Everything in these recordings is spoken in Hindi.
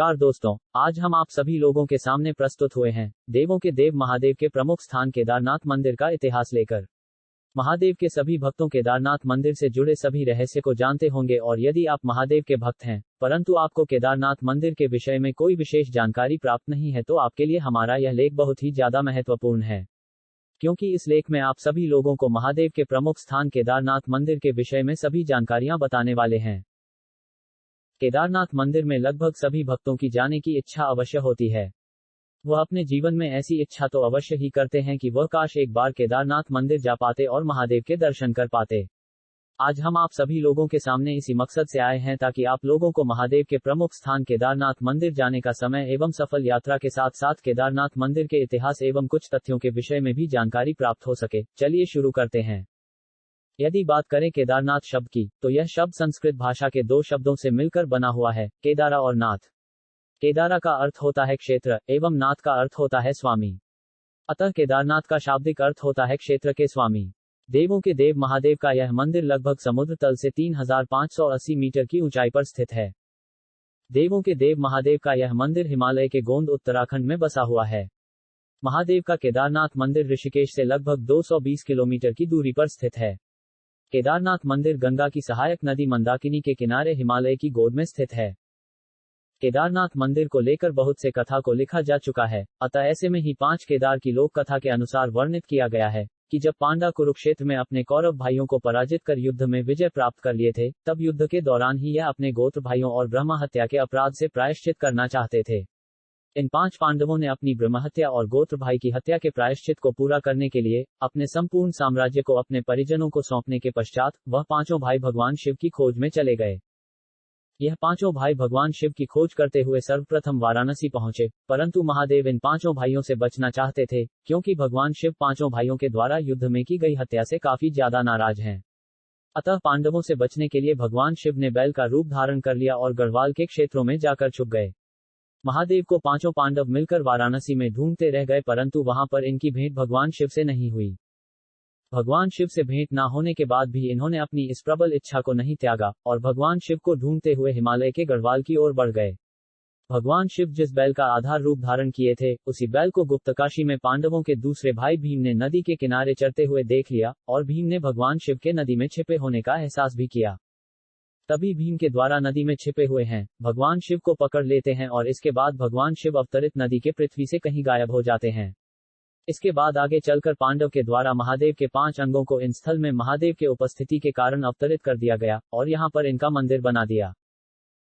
नमस्कार दोस्तों, आज हम आप सभी लोगों के सामने प्रस्तुत हुए हैं देवों के देव महादेव के प्रमुख स्थान केदारनाथ मंदिर का इतिहास लेकर। महादेव के सभी भक्तों केदारनाथ मंदिर से जुड़े सभी रहस्य को जानते होंगे और यदि आप महादेव के भक्त हैं परंतु आपको केदारनाथ मंदिर के विषय में कोई विशेष जानकारी प्राप्त नहीं है तो आपके लिए हमारा यह लेख बहुत ही ज्यादा महत्वपूर्ण है, क्योंकि इस लेख में आप सभी लोगों को महादेव के प्रमुख स्थान केदारनाथ मंदिर के विषय में सभी जानकारियां बताने वाले हैं। केदारनाथ मंदिर में लगभग सभी भक्तों की जाने की इच्छा अवश्य होती है। वह अपने जीवन में ऐसी इच्छा तो अवश्य ही करते हैं कि वह काश एक बार केदारनाथ मंदिर जा पाते और महादेव के दर्शन कर पाते। आज हम आप सभी लोगों के सामने इसी मकसद से आए हैं ताकि आप लोगों को महादेव के प्रमुख स्थान केदारनाथ मंदिर जाने का समय एवं सफल यात्रा के साथ साथ केदारनाथ मंदिर के इतिहास एवं कुछ तथ्यों के विषय में भी जानकारी प्राप्त हो सके। चलिए शुरू करते हैं। यदि बात करें केदारनाथ शब्द की, तो यह शब्द संस्कृत भाषा के दो शब्दों से मिलकर बना हुआ है, केदारा और नाथ। केदारा का अर्थ होता है क्षेत्र एवं नाथ का अर्थ होता है स्वामी। अतः केदारनाथ का शाब्दिक अर्थ होता है क्षेत्र के स्वामी। देवों के देव महादेव का यह मंदिर लगभग समुद्र तल से 3580 मीटर की ऊंचाई पर स्थित है। देवों के देव महादेव का यह मंदिर हिमालय के गोंद उत्तराखंड में बसा हुआ है। महादेव का केदारनाथ मंदिर ऋषिकेश से लगभग 220 किलोमीटर की दूरी पर स्थित है। केदारनाथ मंदिर गंगा की सहायक नदी मंदाकिनी के किनारे हिमालय की गोद में स्थित है। केदारनाथ मंदिर को लेकर बहुत से कथा को लिखा जा चुका है, अतः ऐसे में ही 5 केदार की लोक कथा के अनुसार वर्णित किया गया है कि जब पांडा कुरुक्षेत्र में अपने कौरव भाइयों को पराजित कर युद्ध में विजय प्राप्त कर लिए थे, तब युद्ध के दौरान ही यह अपने गोत्र भाइयों और ब्रह्म हत्या के अपराध से प्रायश्चित करना चाहते थे। इन 5 पांडवों ने अपनी ब्रह्महत्या और गोत्र भाई की हत्या के प्रायश्चित को पूरा करने के लिए अपने संपूर्ण साम्राज्य को अपने परिजनों को सौंपने के पश्चात वह 5 भाई भगवान शिव की खोज में चले गए। यह 5 भाई भगवान शिव की खोज करते हुए सर्वप्रथम वाराणसी पहुंचे, परंतु महादेव इन 5 भाइयों से बचना चाहते थे, क्योंकि भगवान शिव 5 भाइयों के द्वारा युद्ध में की गई हत्या से काफी ज्यादा नाराज हैं। अतः पांडवों से बचने के लिए भगवान शिव ने बैल का रूप धारण कर लिया और गढ़वाल के क्षेत्रों में जाकर छुप गए। महादेव को 5 पांडव मिलकर वाराणसी में ढूंढते रह गए, परंतु वहां पर इनकी भेंट भगवान शिव से नहीं हुई। भगवान शिव से भेंट ना होने के बाद भी इन्होंने अपनी इस प्रबल इच्छा को नहीं त्यागा और भगवान शिव को ढूंढते हुए हिमालय के गढ़वाल की ओर बढ़ गए। भगवान शिव जिस बैल का आधार रूप धारण किए थे, उसी बैल को गुप्तकाशी में पांडवों के दूसरे भाई भीम ने नदी के किनारे चरते हुए देख लिया और भीम ने भगवान शिव के नदी में छिपे होने का एहसास भी किया। तभी भीम के द्वारा नदी में छिपे हुए हैं भगवान शिव को पकड़ लेते हैं और इसके बाद भगवान शिव अवतरित नदी के पृथ्वी से कहीं गायब हो जाते हैं। इसके बाद आगे चलकर पांडव के द्वारा महादेव के 5 अंगों को इन स्थल में महादेव के उपस्थिति के कारण अवतरित कर दिया गया और यहां पर इनका मंदिर बना दिया।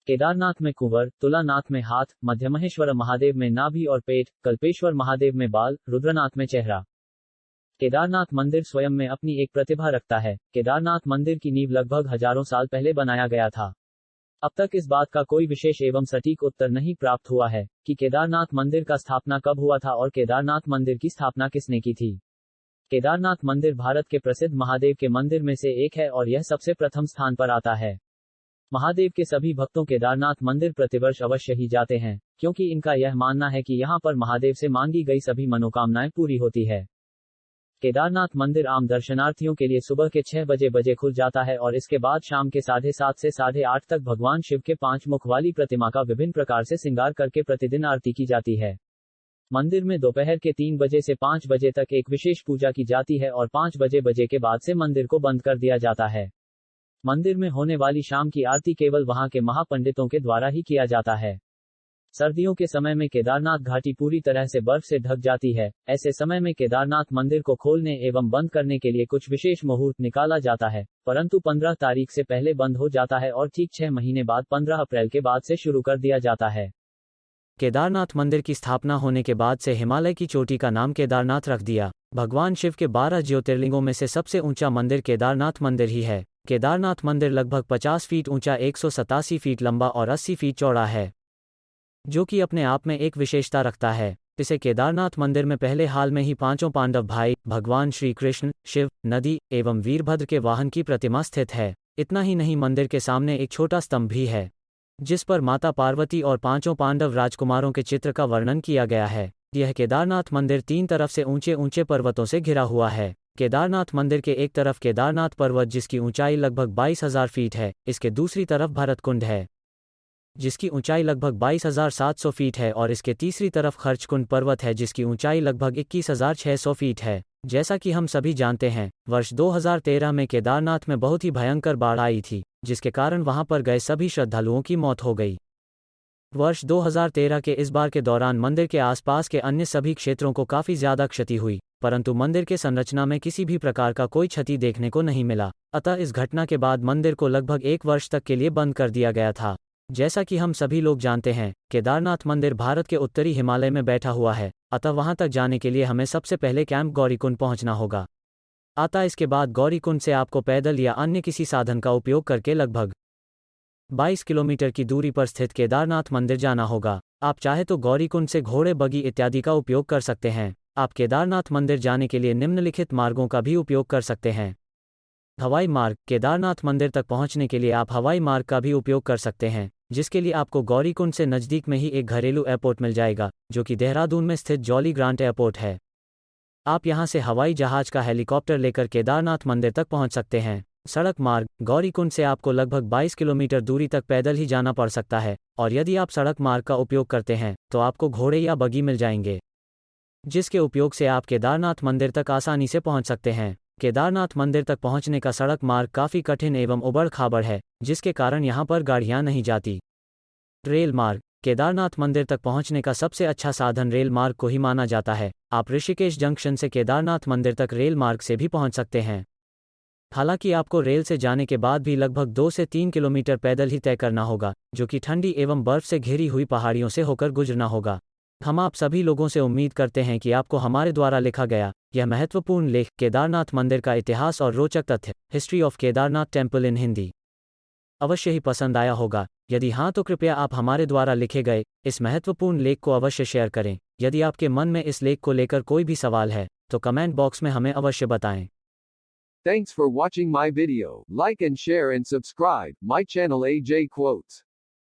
केदारनाथ में कुंवर, तुलानाथ में हाथ, मध्यमहेश्वर महादेव में नाभि और पेट, कल्पेश्वर महादेव में बाल, रुद्रनाथ में चेहरा। केदारनाथ मंदिर स्वयं में अपनी एक प्रतिभा रखता है। केदारनाथ मंदिर की नींव लगभग हजारों साल पहले बनाया गया था। अब तक इस बात का कोई विशेष एवं सटीक उत्तर नहीं प्राप्त हुआ है कि केदारनाथ मंदिर का स्थापना कब हुआ था और केदारनाथ मंदिर की स्थापना किसने की थी। केदारनाथ मंदिर भारत के प्रसिद्ध महादेव के मंदिर में से एक है और यह सबसे प्रथम स्थान पर आता है। महादेव के सभी भक्तों केदारनाथ मंदिर प्रतिवर्ष अवश्य ही जाते हैं, क्योंकि इनका यह मानना है कि यहाँ पर महादेव से मांगी गई सभी मनोकामनाएं पूरी होती है। केदारनाथ मंदिर आम दर्शनार्थियों के लिए सुबह के 6 बजे खुल जाता है और इसके बाद शाम के 7:30 से 8:30 तक भगवान शिव के 5 मुख वाली प्रतिमा का विभिन्न प्रकार से श्रृंगार करके प्रतिदिन आरती की जाती है। मंदिर में दोपहर के 3 बजे से 5 बजे तक एक विशेष पूजा की जाती है और 5 बजे के बाद से मंदिर को बंद कर दिया जाता है। मंदिर में होने वाली शाम की आरती केवल वहां के महापंडितों के द्वारा ही किया जाता है। सर्दियों के समय में केदारनाथ घाटी पूरी तरह से बर्फ से ढक जाती है। ऐसे समय में केदारनाथ मंदिर को खोलने एवं बंद करने के लिए कुछ विशेष मुहूर्त निकाला जाता है, परंतु 15 तारीख से पहले बंद हो जाता है और ठीक 6 महीने बाद 15 अप्रैल के बाद से शुरू कर दिया जाता है। केदारनाथ मंदिर की स्थापना होने के बाद से हिमालय की चोटी का नाम केदारनाथ रख दिया। भगवान शिव के 12 ज्योतिर्लिंगों में से सबसे ऊंचा मंदिर केदारनाथ मंदिर ही है। केदारनाथ मंदिर लगभग 50 फीट ऊंचा, 187 फीट लंबा और 80 फीट चौड़ा है, जो कि अपने आप में एक विशेषता रखता है। इसे केदारनाथ मंदिर में पहले हाल में ही 5 पांडव भाई भगवान श्री कृष्ण, शिव, नदी एवं वीरभद्र के वाहन की प्रतिमा स्थित है। इतना ही नहीं, मंदिर के सामने एक छोटा स्तंभ भी है जिस पर माता पार्वती और 5 पांडव राजकुमारों के चित्र का वर्णन किया गया है। यह केदारनाथ मंदिर 3 तरफ से ऊंचे ऊंचे पर्वतों से घिरा हुआ है। केदारनाथ मंदिर के एक तरफ केदारनाथ पर्वत जिसकी ऊंचाई लगभग 22,000 फीट है, इसके दूसरी तरफ भरतकुंड है। जिसकी ऊंचाई लगभग 22,700 फीट है, और इसके तीसरी तरफ खर्चकुंड पर्वत है जिसकी ऊंचाई लगभग 21,600 फीट है। जैसा कि हम सभी जानते हैं, वर्ष 2013 में केदारनाथ में बहुत ही भयंकर बाढ़ आई थी, जिसके कारण वहां पर गए सभी श्रद्धालुओं की मौत हो गई। वर्ष 2013 के इस बार के दौरान मंदिर के आसपास के अन्य सभी क्षेत्रों को काफ़ी ज़्यादा क्षति हुई, परंतु मंदिर के संरचना में किसी भी प्रकार का कोई क्षति देखने को नहीं मिला। अतः इस घटना के बाद मंदिर को लगभग 1 वर्ष तक के लिए बंद कर दिया गया था। जैसा कि हम सभी लोग जानते हैं, केदारनाथ मंदिर भारत के उत्तरी हिमालय में बैठा हुआ है, अतः वहां तक जाने के लिए हमें सबसे पहले कैंप गौरीकुंड पहुंचना होगा। अतः इसके बाद गौरीकुंड से आपको पैदल या अन्य किसी साधन का उपयोग करके लगभग 22 किलोमीटर की दूरी पर स्थित केदारनाथ मंदिर जाना होगा। आप चाहे तो गौरीकुंड से घोड़े, बगी इत्यादि का उपयोग कर सकते हैं। आप केदारनाथ मंदिर जाने के लिए निम्नलिखित मार्गों का भी उपयोग कर सकते हैं। हवाई मार्ग। केदारनाथ मंदिर तक पहुंचने के लिए आप हवाई मार्ग का भी उपयोग कर सकते हैं, जिसके लिए आपको गौरीकुंड से नज़दीक में ही एक घरेलू एयरपोर्ट मिल जाएगा, जो कि देहरादून में स्थित जॉली ग्रांट एयरपोर्ट है। आप यहां से हवाई जहाज का हेलीकॉप्टर लेकर केदारनाथ मंदिर तक पहुंच सकते हैं। सड़क मार्ग। गौरीकुंड से आपको लगभग 22 किलोमीटर दूरी तक पैदल ही जाना पड़ सकता है, और यदि आप सड़क मार्ग का उपयोग करते हैं तो आपको घोड़े या बगी मिल जाएंगे, जिसके उपयोग से आप केदारनाथ मंदिर तक आसानी से पहुंच सकते हैं। केदारनाथ मंदिर तक पहुंचने का सड़क मार्ग काफ़ी कठिन एवं उबड़ खाबड़ है, जिसके कारण यहां पर गाड़ियां नहीं जाती। रेल मार्ग। केदारनाथ मंदिर तक पहुंचने का सबसे अच्छा साधन रेल मार्ग को ही माना जाता है। आप ऋषिकेश जंक्शन से केदारनाथ मंदिर तक रेल मार्ग से भी पहुंच सकते हैं। हालांकि आपको रेल से जाने के बाद भी लगभग 2 से 3 किलोमीटर पैदल ही तय करना होगा, जो कि ठंडी एवं बर्फ से घिरी हुई पहाड़ियों से होकर गुजरना होगा। हम आप सभी लोगों से उम्मीद करते हैं कि आपको हमारे द्वारा लिखा गया यह महत्वपूर्ण लेख, केदारनाथ मंदिर का इतिहास और रोचक तथ्य, history of Kedarnath temple in Hindi, अवश्य ही पसंद आया होगा। यदि हाँ, तो कृपया आप हमारे द्वारा लिखे गए इस महत्वपूर्ण लेख को अवश्य शेयर करें। यदि आपके मन में इस लेख को लेकर कोई भी सवाल है तो कमेंट बॉक्स में हमें अवश्य बताएं। Thanks for watching my video. Like and share and subscribe my channel AJ Quotes.